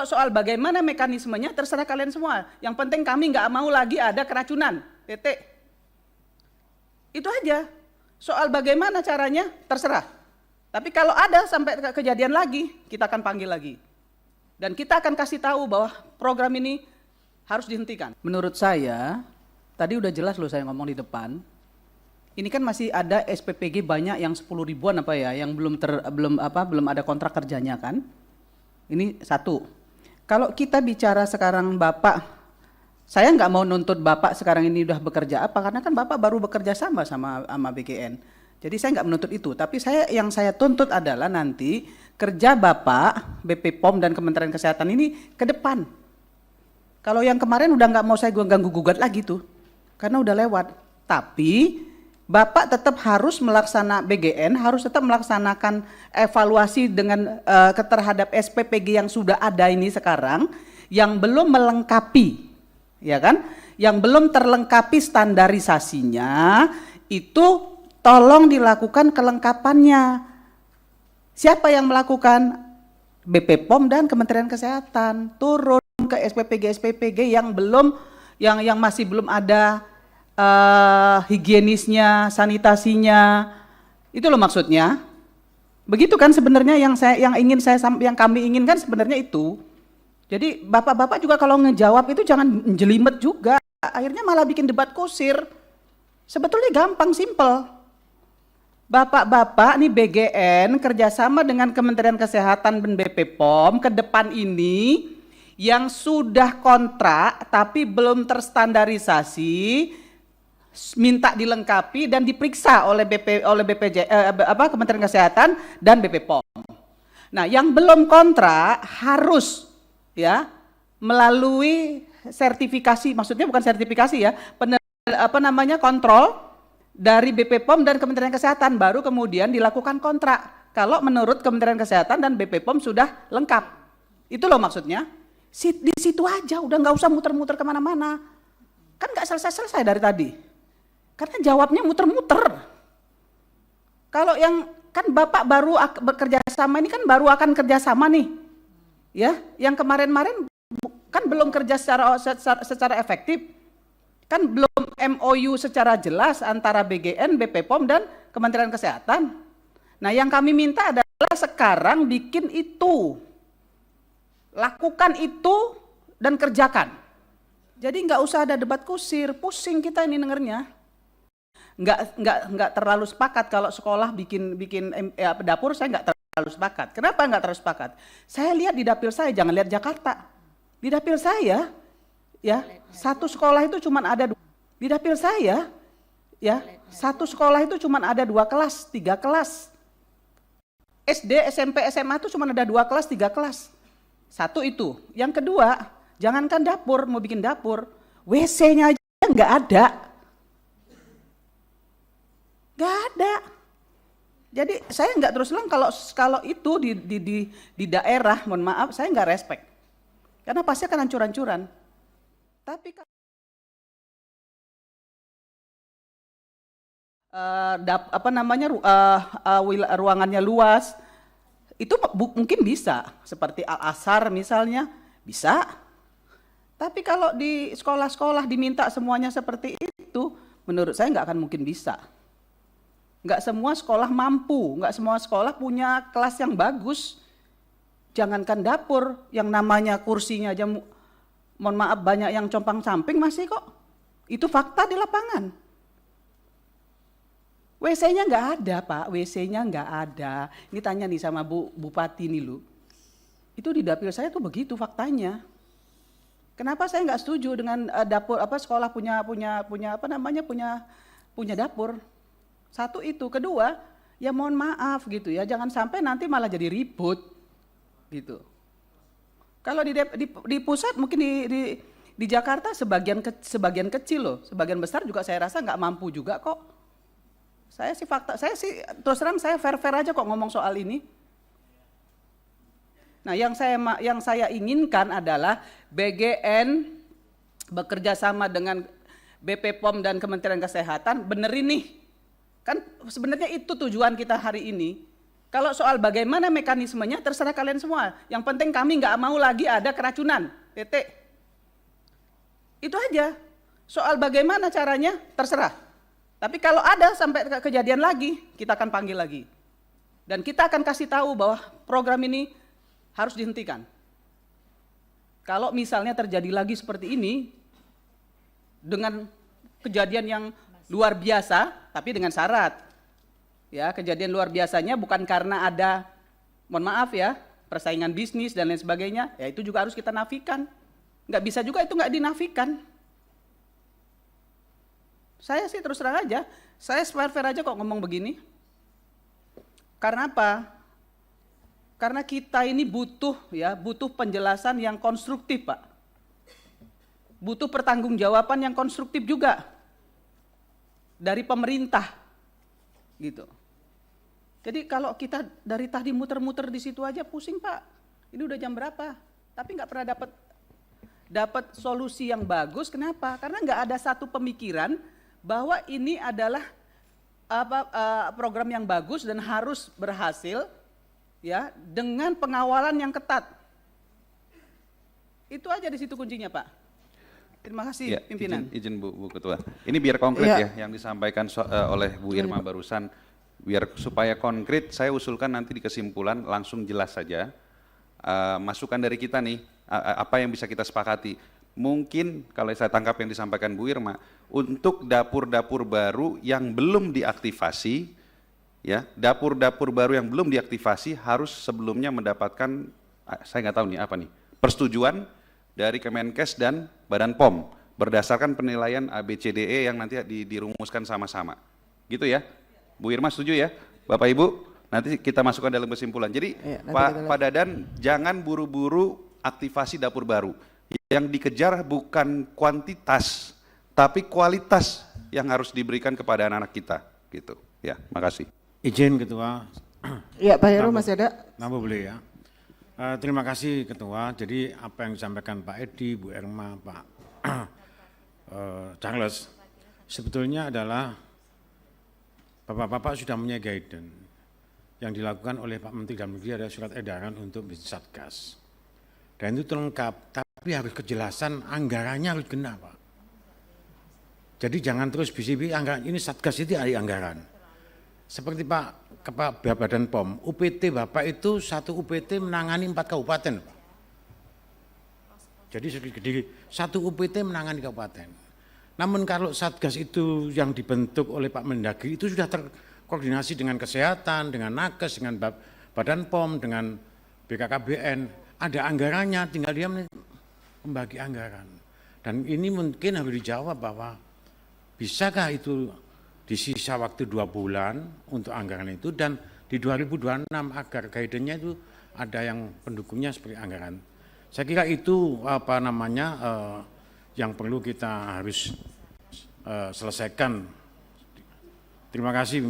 soal bagaimana mekanismenya terserah kalian semua. Yang penting kami nggak mau lagi ada keracunan. Titik. Itu aja. Soal bagaimana caranya terserah. Tapi kalau ada sampai kejadian lagi, kita akan panggil lagi. Dan kita akan kasih tahu bahwa program ini harus dihentikan. Menurut saya, tadi udah jelas loh saya ngomong di depan. Ini kan masih ada SPPG banyak yang 10 ribuan apa ya, yang belum ada kontrak kerjanya kan. Ini satu. Kalau kita bicara sekarang Bapak, saya nggak mau nuntut Bapak sekarang ini udah bekerja apa, karena kan Bapak baru bekerja sama BGN. Jadi saya nggak menuntut itu, tapi yang saya tuntut adalah nanti kerja Bapak, BP POM dan Kementerian Kesehatan ini ke depan. Kalau yang kemarin udah nggak mau saya ganggu-gugat lagi tuh, karena udah lewat. Tapi Bapak tetap harus BGN harus tetap melaksanakan evaluasi dengan terhadap SPPG yang sudah ada ini sekarang, yang belum melengkapi, ya kan? Yang belum terlengkapi standarisasinya, itu tolong dilakukan kelengkapannya. Siapa yang melakukan? BP POM dan Kementerian Kesehatan turun ke SPPG yang belum, yang masih belum ada higienisnya, sanitasinya, itu loh maksudnya. Begitu kan sebenarnya yang kami inginkan sebenarnya itu. Jadi bapak-bapak juga kalau ngejawab itu jangan jelimet juga, akhirnya malah bikin debat kusir. Sebetulnya gampang, simple. Bapak-bapak nih BGN kerjasama dengan Kementerian Kesehatan dan BP POM ke depan ini yang sudah kontrak tapi belum terstandarisasi, minta dilengkapi dan diperiksa oleh Kementerian Kesehatan dan BP POM. Nah, yang belum kontrak harus ya melalui sertifikasi, maksudnya bukan sertifikasi ya, kontrol dari BP POM dan Kementerian Kesehatan, baru kemudian dilakukan kontrak. Kalau menurut Kementerian Kesehatan dan BP POM sudah lengkap. Itu loh maksudnya. Di situ aja, udah nggak usah muter-muter kemana-mana. Kan nggak selesai-selesai dari tadi. Karena jawabnya muter-muter. Kalau yang kan Bapak baru bekerja sama ini kan baru akan kerja sama nih. Ya, yang kemarin-kemarin kan belum kerja secara efektif. Kan belum MOU secara jelas antara BGN, BP POM dan Kementerian Kesehatan. Nah, yang kami minta adalah sekarang bikin itu. Lakukan itu dan kerjakan. Jadi nggak usah ada debat kusir, pusing kita ini dengernya. Nggak terlalu sepakat kalau sekolah bikin dapur, saya nggak terlalu sepakat. Kenapa nggak terlalu sepakat? Saya lihat di dapil saya, jangan lihat Jakarta. Di dapil saya, ya, satu sekolah itu cuma ada di dapil saya, ya, satu sekolah itu cuma ada 2 kelas, 3 kelas. SD, SMP, SMA itu cuma ada 2 kelas, 3 kelas. Satu itu. Yang kedua, jangankan dapur, mau bikin dapur, WC-nya aja nggak ada. Nggak ada. Jadi saya nggak terus terang kalau itu di daerah, mohon maaf, saya nggak respect. Karena pasti akan hancur-hancuran. Tapi ruangannya luas, itu mungkin bisa, seperti Al-Azhar misalnya, bisa. Tapi kalau di sekolah-sekolah diminta semuanya seperti itu, menurut saya nggak akan mungkin bisa. Nggak semua sekolah mampu, nggak semua sekolah punya kelas yang bagus. Jangankan dapur, yang namanya kursinya aja, mohon maaf, banyak yang compang-camping masih kok. Itu fakta di lapangan. WC-nya nggak ada, Pak, WC-nya nggak ada. Ini tanya nih sama Bu Bupati nih lu. Itu di dapil saya tuh begitu faktanya. Kenapa saya nggak setuju dengan dapur sekolah punya dapur? Satu itu, kedua, ya mohon maaf gitu ya, jangan sampai nanti malah jadi ribut gitu. Kalau di pusat mungkin di Jakarta sebagian kecil loh, sebagian besar juga saya rasa nggak mampu juga kok. Saya sih terus terang saya fair aja kok ngomong soal ini. Nah, yang saya inginkan adalah BGN bekerja sama dengan BP POM dan Kementerian Kesehatan, benerin nih. Kan sebenarnya itu tujuan kita hari ini. Kalau soal bagaimana mekanismenya terserah kalian semua. Yang penting kami nggak mau lagi ada keracunan. Titik. Itu aja. Soal bagaimana caranya terserah. Tapi kalau ada sampai kejadian lagi, kita akan panggil lagi. Dan kita akan kasih tahu bahwa program ini harus dihentikan. Kalau misalnya terjadi lagi seperti ini, dengan kejadian yang luar biasa, tapi dengan syarat. Ya, kejadian luar biasanya bukan karena ada, mohon maaf ya, persaingan bisnis dan lain sebagainya, ya itu juga harus kita nafikan. Nggak bisa juga itu nggak dinafikan. Saya sih terus terang aja, saya fair-fair aja kok ngomong begini. Karena apa? Karena kita ini butuh penjelasan yang konstruktif, Pak. Butuh pertanggungjawaban yang konstruktif juga dari pemerintah, gitu. Jadi kalau kita dari tadi muter-muter di situ aja pusing, Pak. Ini udah jam berapa? Tapi nggak pernah dapat solusi yang bagus. Kenapa? Karena nggak ada satu pemikiran bahwa ini adalah program yang bagus dan harus berhasil, ya, dengan pengawalan yang ketat. Itu aja di situ kuncinya, Pak. Terima kasih, ya, pimpinan. Izin Bu Ketua. Ini biar konkret ya yang disampaikan oleh Bu Irma barusan. Biar supaya konkret, saya usulkan nanti di kesimpulan langsung jelas saja. Masukan dari kita nih, apa yang bisa kita sepakati. Mungkin kalau saya tangkap yang disampaikan Bu Irma, untuk dapur-dapur baru yang belum diaktifasi, ya, dapur-dapur baru yang belum diaktifasi harus sebelumnya mendapatkan, saya nggak tahu nih apa nih, persetujuan dari Kemenkes dan Badan POM berdasarkan penilaian ABCDE yang nanti dirumuskan sama-sama, gitu ya. Bu Irma setuju ya, Bapak Ibu? Nanti kita masukkan dalam kesimpulan. Jadi Pak Dadan, jangan buru-buru aktivasi dapur baru. Yang dikejar bukan kuantitas, tapi kualitas yang harus diberikan kepada anak-anak kita, gitu. Ya, makasih. Izin Ketua. Iya, Pak Heru masih ada? Nambah boleh ya. Terima kasih Ketua. Jadi apa yang disampaikan Pak Edi, Bu Irma, Pak Charles, sebetulnya adalah Bapak-bapak sudah punya guidance. Yang dilakukan oleh Pak Menteri Dalam Negeri adalah surat edaran untuk bisnis Satgas. Dan itu lengkap, tapi harus kejelasan anggarannya harus kena, Pak. Jadi jangan terus BCB anggaran ini Satgas itu ada anggaran. Seperti Pak Kepala Badan POM, UPT Bapak itu satu UPT menangani 4 kabupaten, Pak. Jadi satu UPT menangani kabupaten. Namun kalau Satgas itu yang dibentuk oleh Pak Mendagri itu sudah terkoordinasi dengan kesehatan, dengan Nakes, dengan Badan POM, dengan BKKBN. Ada anggarannya, tinggal dia membagi anggaran. Dan ini mungkin harus dijawab bahwa bisakah itu di sisa waktu 2 bulan untuk anggaran itu, dan di 2026 agar guidance-nya itu ada yang pendukungnya seperti anggaran. Saya kira itu yang perlu kita harus selesaikan. Terima kasih.